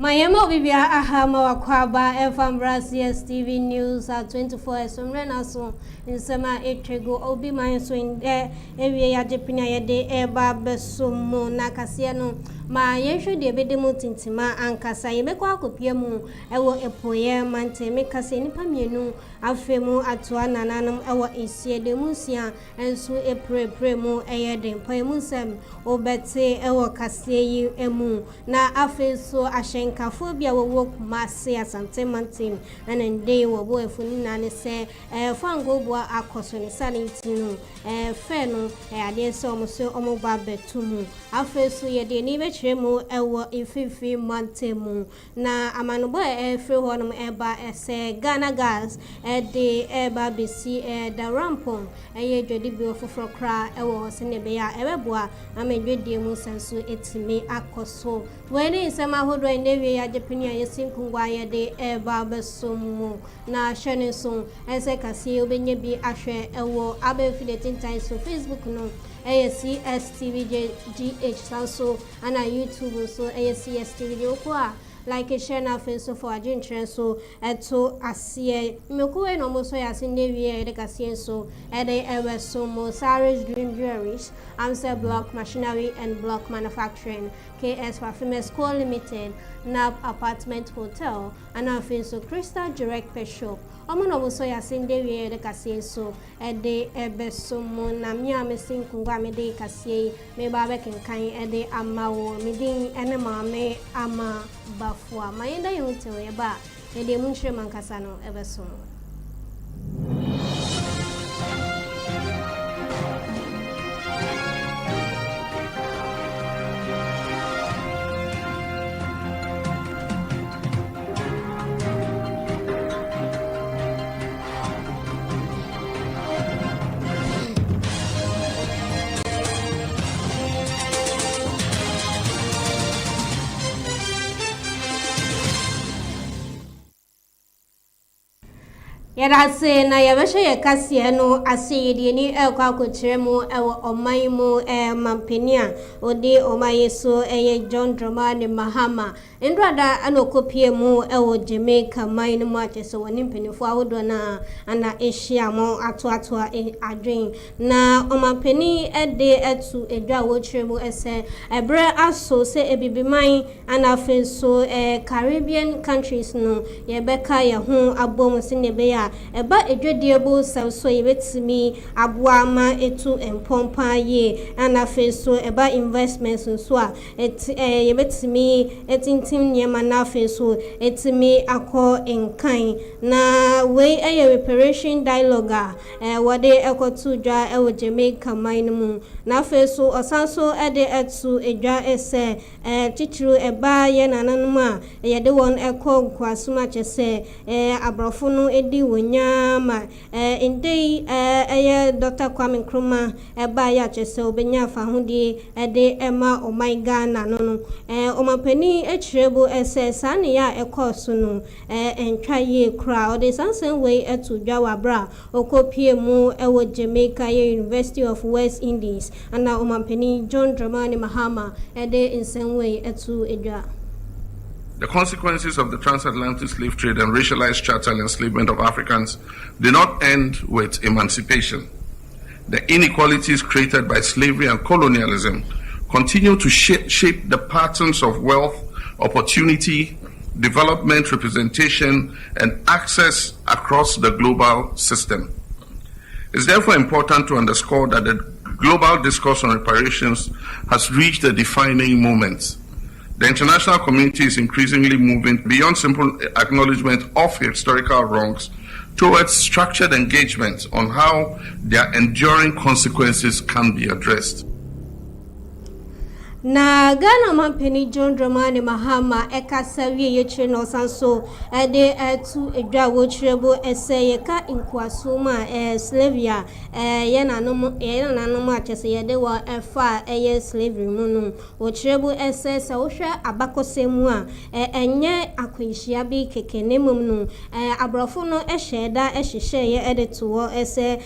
Mayemo bibia ahama wakwaba FM Cstv News at 24 somrena so nsema etwego obi man so inde ewie ya jepina yede eba besomo na kase no ma yehwe de bedemu tintima ankasa yebekwa akopia mu ewo epoye mante mekase nipa mienu afemu atoa nananum ewo esie de musia enso eprepre mu eyeden poyemu sem obete ewo kase yi emu na afeso ashenkafo bia wo kumase asante mante anende wo bo efuni na ne se fango bo akoso ne sanitinu fe no ade se omuso omugba betumu afeso yede ni bechiremu ewo ififi mantemu na amanubo efre honum eba ese Ghana gas de eba besi da rampon eye dwedi bi ofofro kra ewo sene be ya eweboa amedwedi mu senso etimi akoso wene nsema hodo endewe ya jepini yesinkungwa yede eba besomu na hwene so ese kase obenye bi ahwe ewo abefile tintan so Facebook no Cstv GH sanso ana YouTube so Cstv okwa like share na face for agent so eto asie mekuwe no mo so yase newie de kase so ede ewe so mo Saris Dream Jewelries Amsa Block Machinery and Block Manufacturing KS Famous Co Limited NAP Apartment Hotel and afin so Crystal Direct Pet Shop omono mo so yase newie de kase so ede ebe so mo na mi amesin kungwa me de kase me ba be kenkan ede amawo me din ene maame ama bafua mayenda yontewe ba ede munchire mankasa no ebe so Yadase na yabeshe yekasi no asiyedi ni ekwa kuchiremu ewo omaimu mampenia odi omayeso John Dramani Mahama endrada anokopie mu ewo Jamaica mine mu acheso woni mpenifo awodo na ana Asia mo ato adwen na omampeni ede etu edwa wochiremu ese ebre aso se ebibiman ana fenso Caribbean countries no yebeka ye ho abom sinebeya eba edwediebo so yebetimi aboa ma etu empompa ye ana feso eba investments so a yebetimi etintim nyema na feso etimi akọ enkan na we reparation dialogue wode ekotu dwa ewo Jamaica mine mu na feso osanso ede etu edwa ese titru eba ye nananum a yede won ekọ kwasuma chese abrofo no edi nyama indei Dr. Kwame Nkrumah eba ya chese obenya fa hodi ede ema o my Ghana no omapani echirebo ese sane ya ekoso no entwa ye kra o de sansen way etu dwa wabra okopie mu ewo Jamaica University of West Indies ana omapani John Dramani Mahama ede insen way etu edwa. The consequences of the transatlantic slave trade and racialized chattel enslavement of Africans did not end with emancipation. The inequalities created by slavery and colonialism continue to shape the patterns of wealth, opportunity, development, representation, and access across the global system. It's therefore important to underscore that the global discourse on reparations has reached a defining moment. The international community is increasingly moving beyond simple acknowledgement of historical wrongs towards structured engagement on how their enduring consequences can be addressed. Na Ghana Mampeni John Dramani Mahama Eka Savi Yetre no Sanso Ede Etu Edra Wotrebo Ese Yeka Inkwasuma Slavia Yena Nanoma Chese Yede wa Efa Slavery Munum Wotrebo Ese Saosha Abako Semua Enye Akwishia Bi Keke Nemum Abrafo no Esheda Eshishe Ye Edituo Ese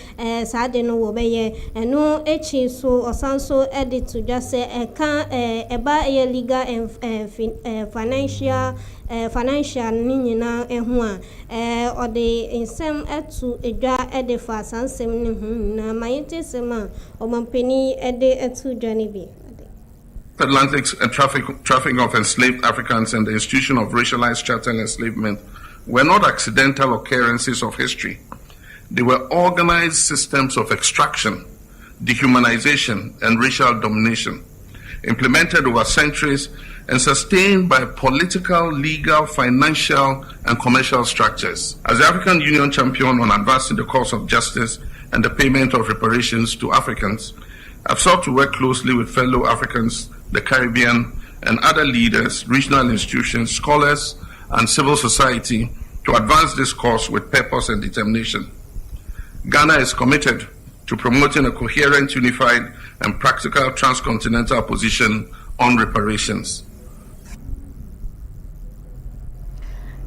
Sade no Wobeye Eno Echi so Osanso Editu Jase Eka eba legal and financial ninyina ehu a or the insem etu edwa edefa sansem ne hu na mayete sema omampeni ede etu dwane bi Atlantic's trafficking of enslaved Africans and the institution of racialized chattel enslavement were not accidental occurrences of history. They were organized systems of extraction, dehumanization, and racial domination, implemented over centuries and sustained by political, legal, financial, and commercial structures. As the African Union champion on advancing the cause of justice and the payment of reparations to Africans, I've sought to work closely with fellow Africans, the Caribbean, and other leaders, regional institutions, scholars, and civil society to advance this cause with purpose and determination. Ghana is committed to promoting a coherent, unified, and practical transcontinental position on reparations.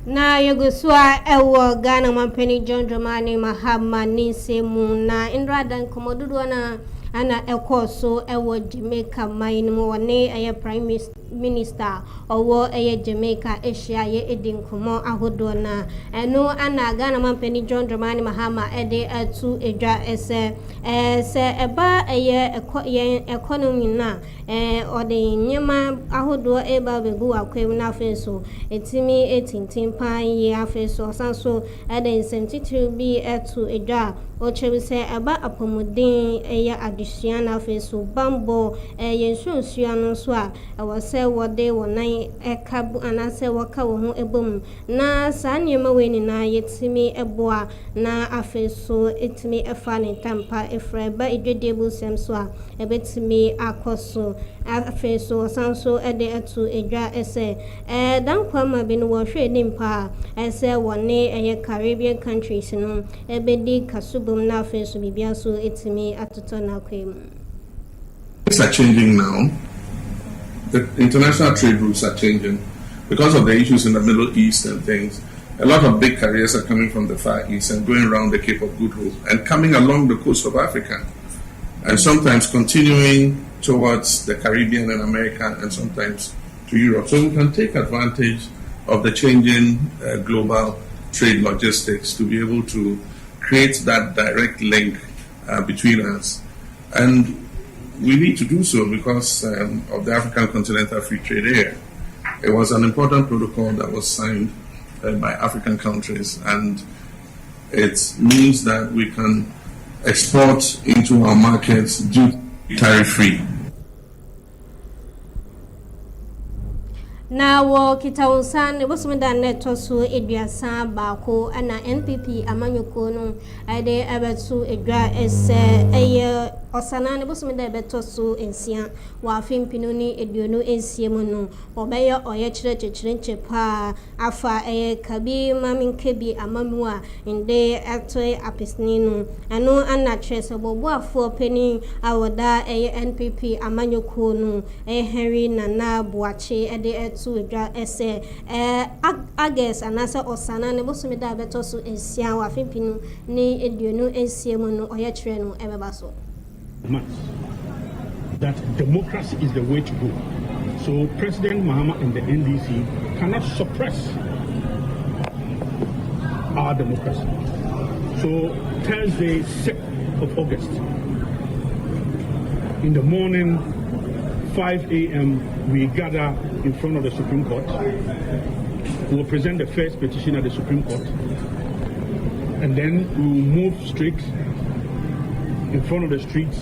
Na yogoswa ewo Ghana Mampeni John Dramani Mahama Ninse Muna Indra Dan Komodudu na ana ekoso ewo Jamaica mayinumu wane eye Prime Minister owo eye Jamaica Asia ye edinkomo ahodo na eno ana Ghana Mampeni John Dramani Mahama ede atu edwa ese eba eye economy na ode nyema ahodo eba begu akwem na afeso etimi etintin pan ye afeso sanso ede insensitive bi etu edwa ochebise eba apomodin eye adusua na afeso bambo yensunsuya no so a wose wode wonan ekabu anase waka wo ho ebom na saa nyema we ni na yetimi eboa na afeso etimi efa ne tampa efreba edwede busem so a ebetimi akoso afeso sanso ede etu edwa ese dankwa ma bi no wo hwe nimpa ese wone eye Caribbean countries no ebedi kasubum na afeso bibia so etimi atoto na kwem. Things are changing now. The international trade routes are changing because of the issues in the Middle East and things. A lot of big carriers are coming from the Far East and going around the Cape of Good Hope and coming along the coast of Africa, and sometimes continuing towards the Caribbean and America, and sometimes to Europe. So we can take advantage of the changing global trade logistics to be able to create that direct link between us. And we need to do so because of the African Continental Free Trade Area. It was an important protocol that was signed by African countries, and it means that we can export into our markets duty tariff-free. Na wo kitawunsan bosumda neto so eduasa baako ana NPP amanyoko no ade abetu edwa ese eye osana ne bosumda beto so ensia wa afimpino ni eduonu ensie mu no obeyo oye chire pa afa eye kabi maminkebi amamu a inde atoy apisni no eno ana chese bobo afo pani awoda eye NPP amanyoko no Henry Nana Boache ede to ese August anasa osana ne bosumida beto so ensia wa afimpinu ni eduonu ensie mu no oye chire no ebeba so that democracy is the way to go. So President Mahama and the NDC cannot suppress our democracy. So Thursday, 6th of August, in the morning, 5 a.m., we gather in front of the Supreme Court. We will present the first petition at the Supreme Court, and then we will move straight in front of the streets,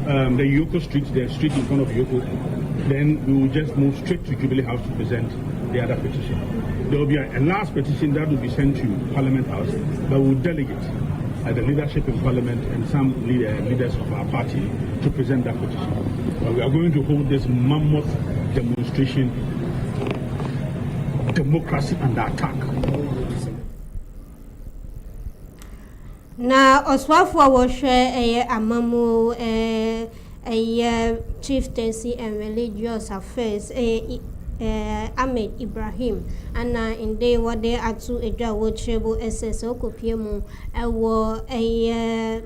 the Yoko Street, the street in front of Yoko. Then we will just move straight to Jubilee House to present the other petition. There will be a last petition that will be sent to Parliament House, but we will delegate the leadership in Parliament and some leaders of our party to present that petition. But we are going to hold this mammoth demonstration, democracy under attack. Na oswafo wo hwe amamu chieftaincy and religious affairs Ahmed Ibrahim ana inde wode atu edwa wo chebo SS okopiemu ewo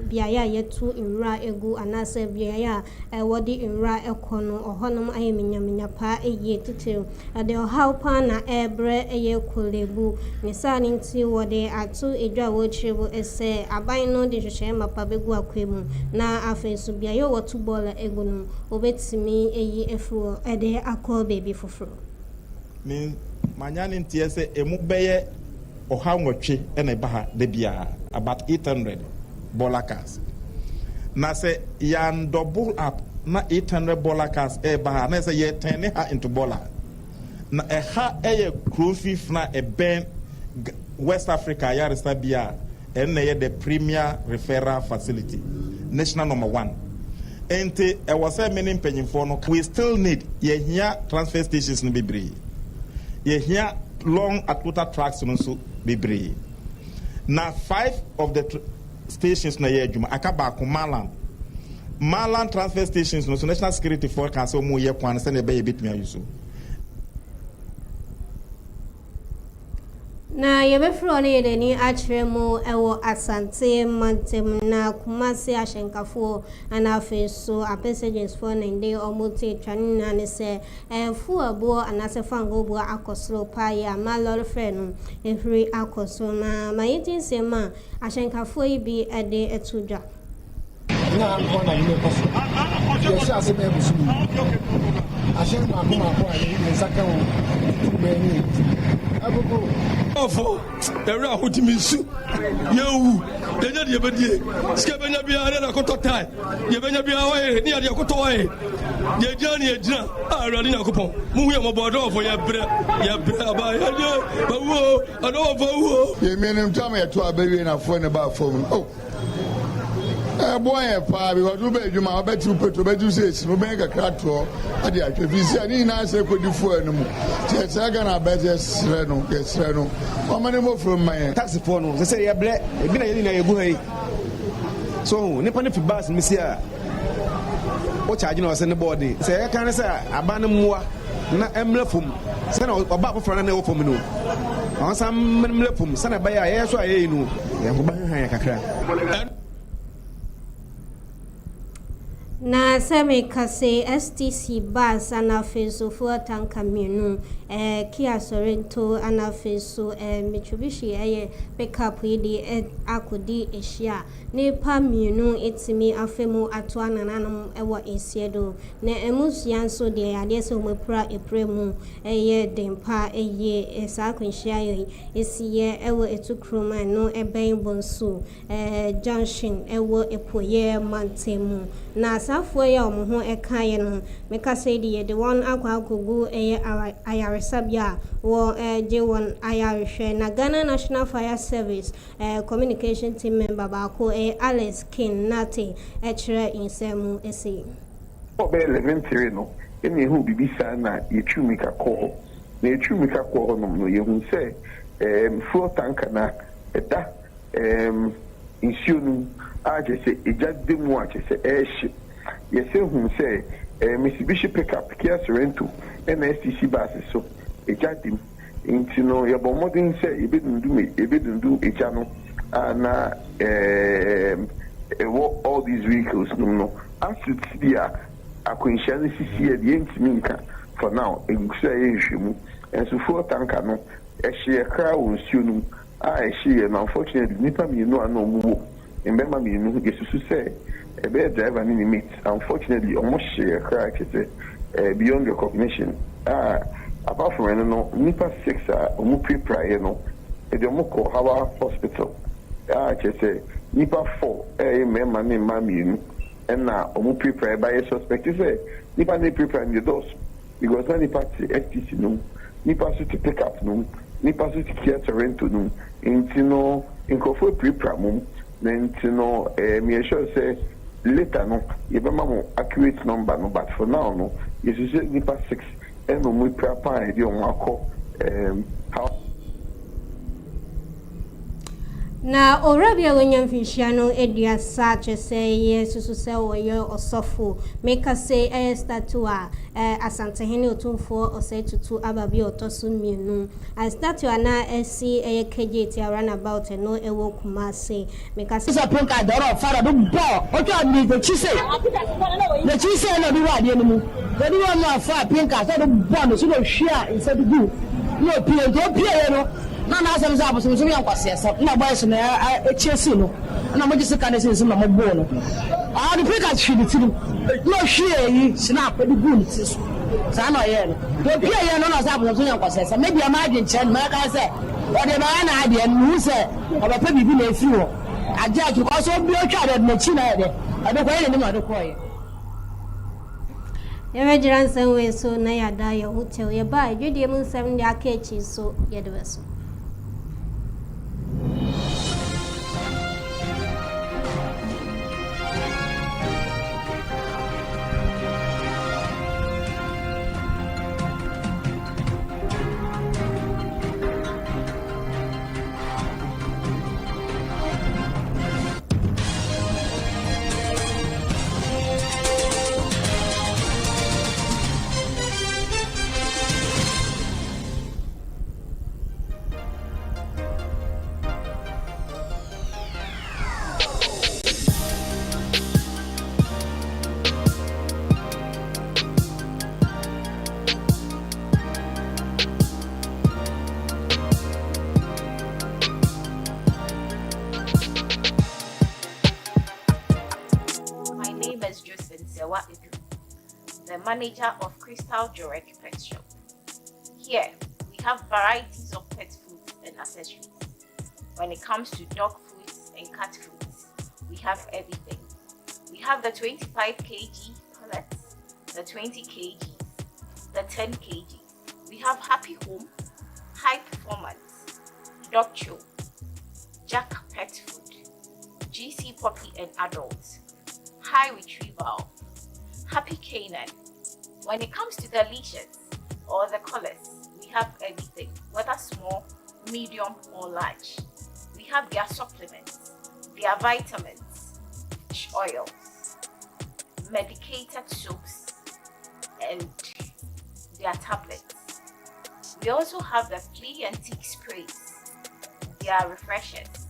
biaya yetu inra egu anase biaya wode inra ekono ohonom ayeminyaminya pa tete ade ohawpa na ebre kolebu nisani nti wode atu edwa wo chebo ese aban no de hwehwe mapa begu akwemu na afensu biaya wotu bola egu no obetimi efuo ede akọ baby foforo me manyane ntie se emu beye oha nwotwe ena baha de bia about 800 bola cars na se yan double up na 800 bola cars baha na se ye turn ha into bola na ha cruise na ben West Africa ya resta bia na ye the premier referral facility national number 1 ente was say many mpanyimfo no we still need ye here transfer stations no bebre ye here long at-water tracks no so bebre na 5 of the stations na ye adwuma akaba ko Malan transfer stations no so national security forecast so mu ye kwan se na be ye betumi ayuso na yebefro ne yedeni atremu ewo asante mantem na kumase ahyenkafo ana afeso apessages for nende omote twanina ne se fu abo anase fango bo akosro pa ya malol frenu efri akoso na mayiti sema ahyenkafo ibi ede etudwa na nkona yime koso yesi aseme ebusu ahyenka akoma ko ani nsaka wo beni abugo ofo era hotimisu yewu denya de bedie skebenya bia na koto tai yebenya bia wae ni ade koto wae ye jani ejina awrade na kopon muhu ye mobodo ofo ye bre aba ye bawo ado ofo ye menem tama ye to abawie na fo ne ba fo mu boy pa because you be adwuma obeti petrol beju say no be kakra to ade atwefisi ani na say kodi fo anu tie say ga na beje sre no o mane mo from my taxi for no say ye ble e bi na ye na ye gu hai so nipa ne fi bus mi sia o charge na o say ne body say e kan say aba ne muwa na emle fom say na oba afoforo na e wo fom no on sam emle fom say na ba ya ye so aye no ye go ba han kakra na seme kase STC bus anafeso for tanka minu Kia Sorrento anafeso Mitsubishi pickup idi akodi eshia ne pa minu etimi afemu atwana nanam ewa esiedo na emusian so de ade se omepra epremu dempa esa kwenhia esiye ewa etukroma no eben bonso junction ewa epoye mantemu na safo ya omo ekaye no meka say the one akwakogu ayaresabia wo J1 ayarehwe na Ghana National Fire Service communication team member baako Alex King Nate echere insemu ese obe 11 no ene hu bibisa na yetwumika call na yetwumika call no yehu se fuel tank na eda insionu ajese ejademu ajese eshi yese hu se Mitsubishi pickup Kia Sorrento STC basis so ejadim into no yabo modern say ebedundu ejano na all these vehicles no assets dia akwenhia ne sisi e ntimi for now egusa ehwemu enso fuel tanker no ehye kra wonsuonu ehye na unfortunately nipa mienu ana omuwo mbema mienu yesusu say ebe driver ni mate unfortunately almost share kra kete beyond recognition apart from no nipa 6 omu prepare no e de moko hawa hospital kete nipa 4 mema ne mamienu na omu prepare by suspect say nipa ne prepare in the doors because when nipa STC no nipa so to pick up no nipa so to Kia Sorrento no intino inkofo prepare mum then me sure say later no you be more accurate number no, but for now no you say nipa 6 and no we prepare the on how na orabia wonyam fishiano edia sache say yes so say oyo osofo make us say statue asante hene otumfo ose tutu ababi otoso mienu as statue na esi kejeti around about no ewo kumase make us so pinka doro fara do bo ojo ni go chise the chise no bi wade ni mu the ni one afa pinka so do bo no so do hwia inside do no pie no na asem za abosom so yankwase asem na boy so na echesi no na mo gise kan ese na mo bo no the pinka hwidi tiru no hwie yi snap do gun tisu sa na ye no do pie ye no na za abosom so yankwase asem maybe am agin chen ma ka se o de ba na ade nu se o ba pa bibi na efiri ho aja ki ko so bi o twa de na chi na de ade ko ye ni ma de ko ye Emejiran senwe so na yada ya hotel ye ba edwedie mu nsem de akachi so ye de beso the manager of Crystal Jurek Pet Shop. Here, we have varieties of pet foods and accessories. When it comes to dog foods and cat foods, we have everything. We have the 25 kg pellets, the 20 kg, the 10 kg. We have Happy Home, High Performance, Dog Chew, Jack Pet Food, GC Puppy and Adults, High Retrieval, Happy Canine. When it comes to the leashes or the collars, we have everything, whether small, medium or large. We have their supplements, their vitamins, fish oils, medicated soaps, and their tablets. We also have the flea and tick sprays, their refreshers.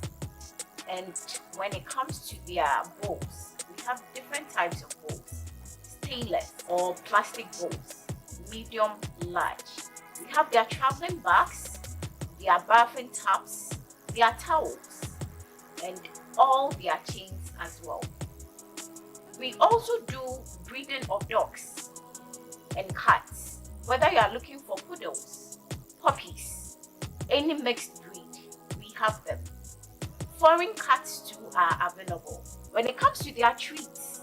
And when it comes to their bowls, we have different types of bowls. Stainless or plastic bowls, medium, large. We have their traveling bags, their bathing tubs, their towels, and all their chains as well. We also do breeding of dogs and cats. Whether you are looking for poodles, puppies, any mixed breed, we have them. Foreign cats too are available. When it comes to their treats,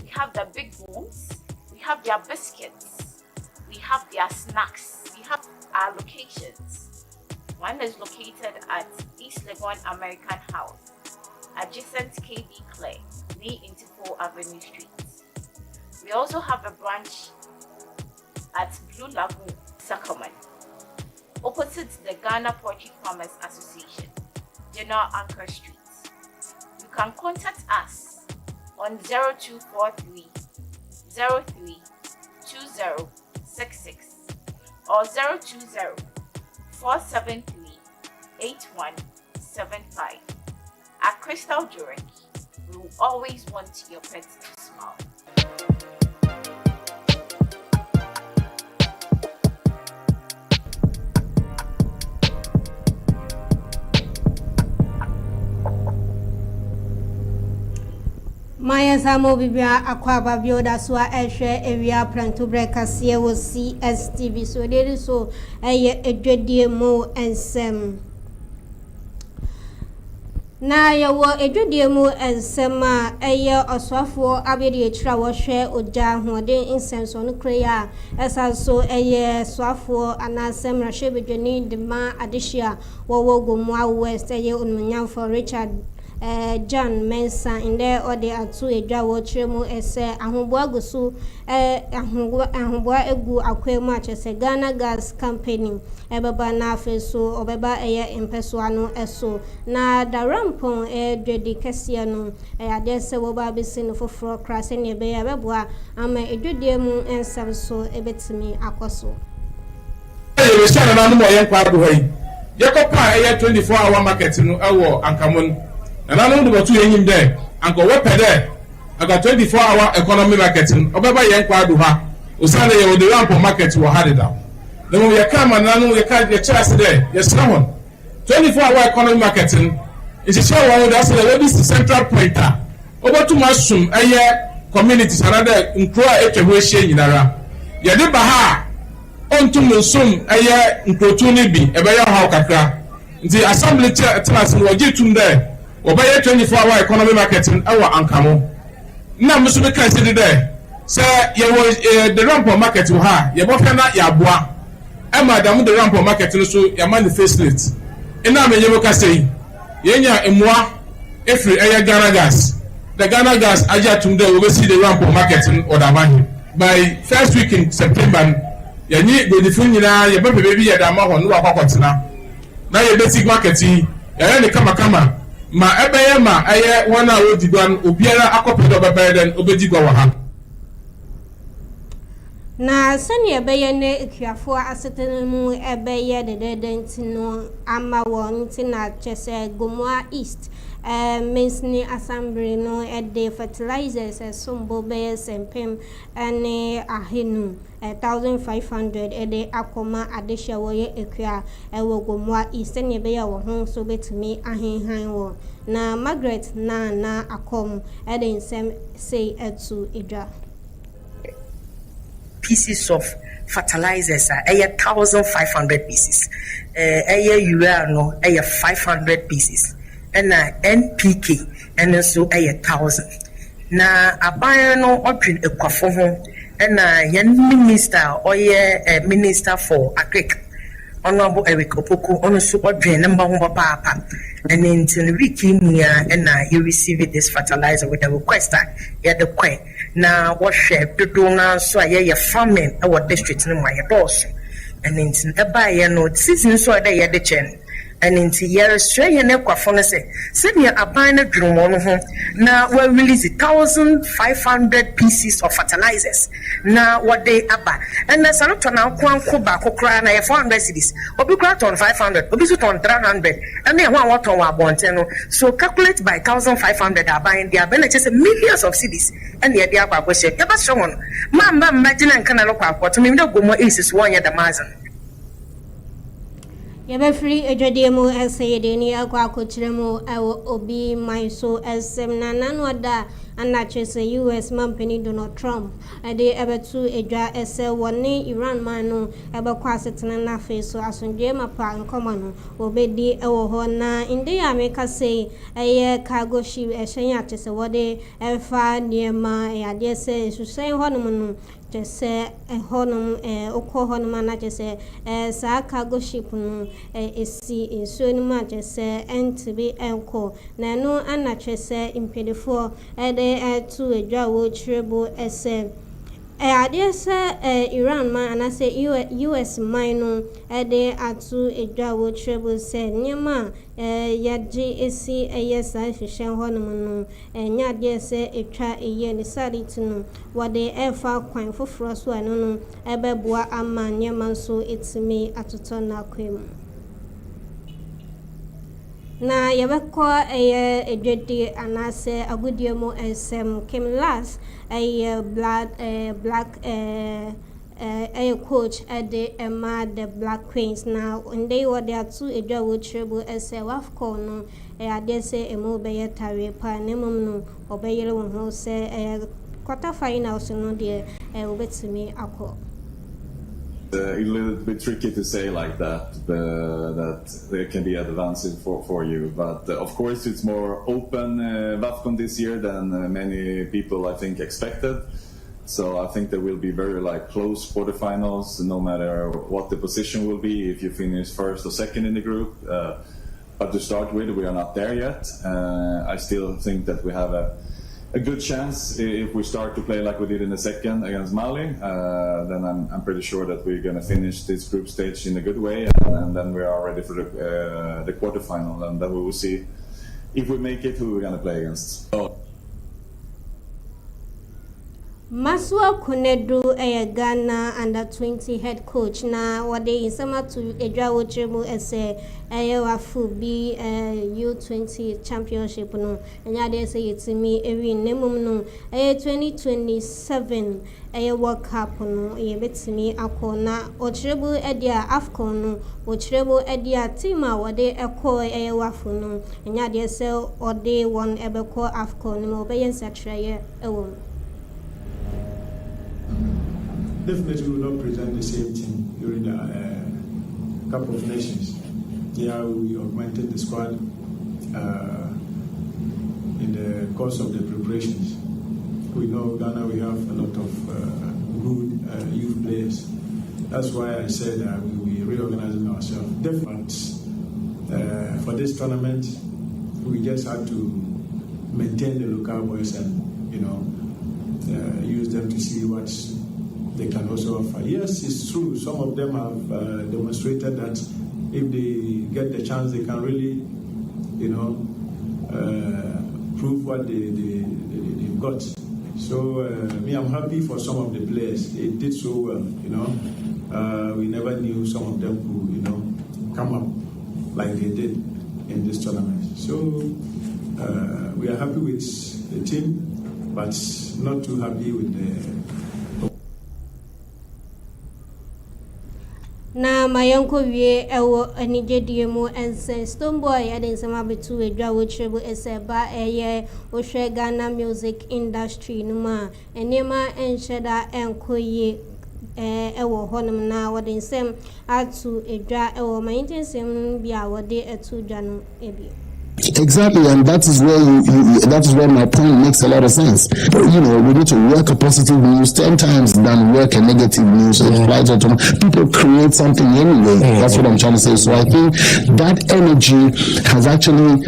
we have the big bones, we have their biscuits, we have their snacks, we have our locations. One is located at East Legon American House, adjacent KB Clay, near Interpol Avenue Street. We also have a branch at Blue Lagoon, Sacramento, opposite the Ghana Poultry Farmers Association, General Anchor Street. You can contact us on 0243 03 2066 or 020 473 8175. At Crystal Jurek, we will always want your pet to smile. Maya Samo Bibia Aquaba Bioda Swa Eshe Evia Planto Brecasia will see Cstv. So there is so a dreadie mo and sem. Na ya wo edwedie mu ensema eye oswafo abedi etira wo hwe oja hoden insenso no kreya esanso eye swafo anasem rahwe bedwani de ma adehia wo gomu West eye onmunyam for Richard John Mensa inde ode atu edwa wo kyeremu ese ahoboa gusu ahoboa egu akwemu achese Ghana Gas Company ebeba na afeso obeba eye impeso ano eso na darampon dwedi kese no ade se wo ba besi no foforo krase ne be ya beboa ama edwedie mu ensam so ebetimi akoso we share na no mo yen kwa do hoyi yekopa eye 24-hour market no ewo ankamon na no do botu yenyim there anko we pede aga 24-hour economy market no obeba yen kwa do ha usane ye wo the ramp market wo had it down the mo ye come na no ye ka ye chase there ye sra 24-hour economy market no is sure one that say we this central pointer obotu masum eye communities another nkura etwe hye nyinara ye de ba ha ontum nsum eye nkrotu ni bi ebe ya ha kakra nti assembly class no oje tum there obeye 24-hour economy market ewa ankamo na musu be kan se there say ye wo the ramp market ha ye bo na ya boa e madam the ramp market no so ya manifest it ina me ye bo ka say ye nya emua efri eye Ghana Gas the Ghana Gas aja tum there we be see the ramp market or da man by first week in September yanyi go difun nyina ye bebe bebi ye da ma ho no akwakwatena na ye basic market yi ye ne kama ma ebeye ma aye wana odiguan obiara akopedo bebe den obedigwa wa ha na sani ebeye ne ekiafo asetene mu ebeye dededen tino ama won tina chese Gomoa East Mesni Assembly no ede fertilizers sombo be sempem ane ahenu 1500 ede akoma adesha woye ekua ewo Gomoa East ne be ya wo ho so betimi ahenhan wo na Margaret na akom ede nsem say etu edwa pieces of fertilizers are 1,500 pieces urea no 500 pieces and NPK and so 1,000 na aban no odwin ekwafo ho and yan minister or minister for agric honorable Eric Opoku on so odwin number ho papa and in wiki mia and you receive this fertilizer with a request the kwen na what share to do now so a farming our district no my boss and in the no season so they the chen and into year Australia ne kwafo no say we are buying a drum on now we release 1,500 pieces of fertilizers now what they aba and that's a lot now kwanko ba kokra na 400 cedis obi kra ton 500 obi so ton 300 and then one what on wa bonteno so calculate by 1,500 are buying their benefits millions of cedis and the idea about question eba so one mama imagine and kana lo kwa to me no Gomoa is one ya the mazan Yebe free ejode mu esede ni akwa akochire mu obi maiso esem na nanoda anachese US mampeni Donald Trump ade ebetu edwa ese woni Iran man no ebekwa asetena na face asonje mapa nkoma no obedi ewo ho na inde ya meka say eye cargo ship ehyen atese wode efa niema ade se susen ho no jese honum okọ honum na jese sa cargo ship no esi ensuo no ma jese entbi enko na no anachese impedefo to edwa wo chirebo ese ade se Iran man anase US man no ede atu edwa wo chirebo se nyema yaji esi eyesa hwehwen honum no enya ade se etwa eye ne sariti no wode efa kwan foforo so anu no ebeboa ama nyema so etimi atoto na kwem na yebekọ edwede anase agudiemo ensem Kim Las black coach at the the Black Queens now and they were there too edwa wo trebo ese wafco no ade se emo beye tare pa nemum no obeyele wo ho se quarter finals no de obetimi akọ a little bit tricky to say like that there can be advancing for you, but of course it's more open WAFCON this year than many people I think expected. So I think there will be very close quarterfinals, no matter what the position will be. If you finish first or second in the group, But to start with, we are not there yet. I still think that we have a good chance if we start to play like we did in the second against Mali. Then I'm pretty sure that we're going to finish this group stage in a good way, and then we are ready for the quarterfinal, and then we will see if we make it, who we're going to play against. Maswa Kunedu Ghana under 20 head coach na wade insama to edwa wochemu ese wafu bi U20 championship no enya de say yetimi ewi nemum no 2027 World Cup no ye betimi akona ochrebu edia AFCON no ochrebu edia team a wade ekọ wafu no enya de say ode won ebekọ AFCON no obeyen satreye ewo. Definitely will not present the same team during the Cup of Nations. Yeah, we augmented the squad in the course of the preparations. We know Ghana, we have a lot of good youth players. That's why I said we will be reorganizing ourselves. Definitely, for this tournament, we just had to maintain the local boys and, use them to see what they can also offer. Yes, it's true. Some of them have demonstrated that if they get the chance, they can really, prove what they've got. So, I'm happy for some of the players. They did so well, We never knew some of them could, come up like they did in this tournament. So, we are happy with the team, but not too happy with the... Na mayanko wie ewo anigedie mu ense Stoneboy ade nsema betu edwa wochrebu eseba eye ohwe Ghana music industry numa enema enheda enkoye ewo honum na wode nsem atu edwa ewo mayintensem bia wode etu dwa no ebi. Exactly, and that is where that is where my point makes a lot of sense. But, we need to work a positive news 10 times than work a negative news. People create something anyway. That's what I'm trying to say. So I think that energy has actually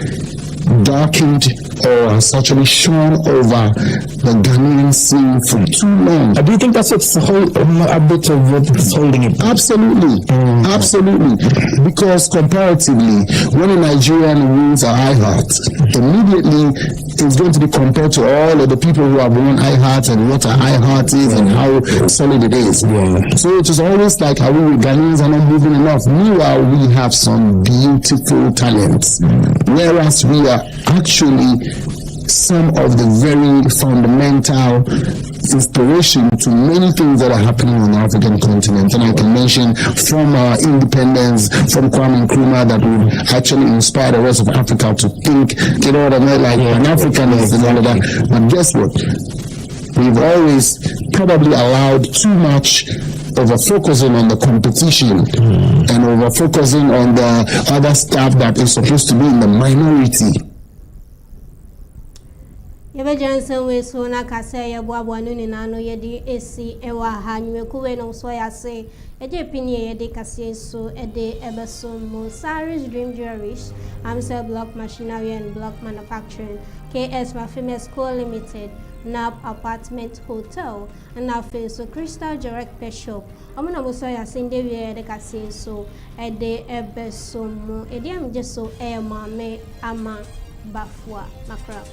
darkened or has actually shone over the Ghanaian scene for too long. Do you think that's what's a bit of what's holding it? Absolutely. Absolutely. Because comparatively, when a Nigerian wins a iHeart, immediately it's going to be compared to all of the people who have won iHeart and what an iHeart is and how solid it is. So it is always like how we Ghanaians are not moving enough. Meanwhile, we have some beautiful talents. Whereas we are actually some of the very fundamental inspiration to many things that are happening on the African continent. And I can mention from our independence, from Kwame Nkrumah, that would actually inspire the rest of Africa to think, like Pan-Africanism and all of that. But guess what? We've always probably allowed too much over focusing on the competition and over focusing on the other stuff that is supposed to be in the minority. Yebe Johnson we so na kase ye boabo anu ni nanu ye di esi ewa ha nweku we no so ya se eje pini ye de kase so ede ebeso mo Saris Dream Jewelries, Amsel Block Machinery and Block Manufacturing, KS Mafime School Limited, NAP Apartment Hotel, and now so Crystal Direct Pet Shop. Amuna mo so ya se nde we de kase so ede ebeso mo ede am je so e ma me ama bafua makra.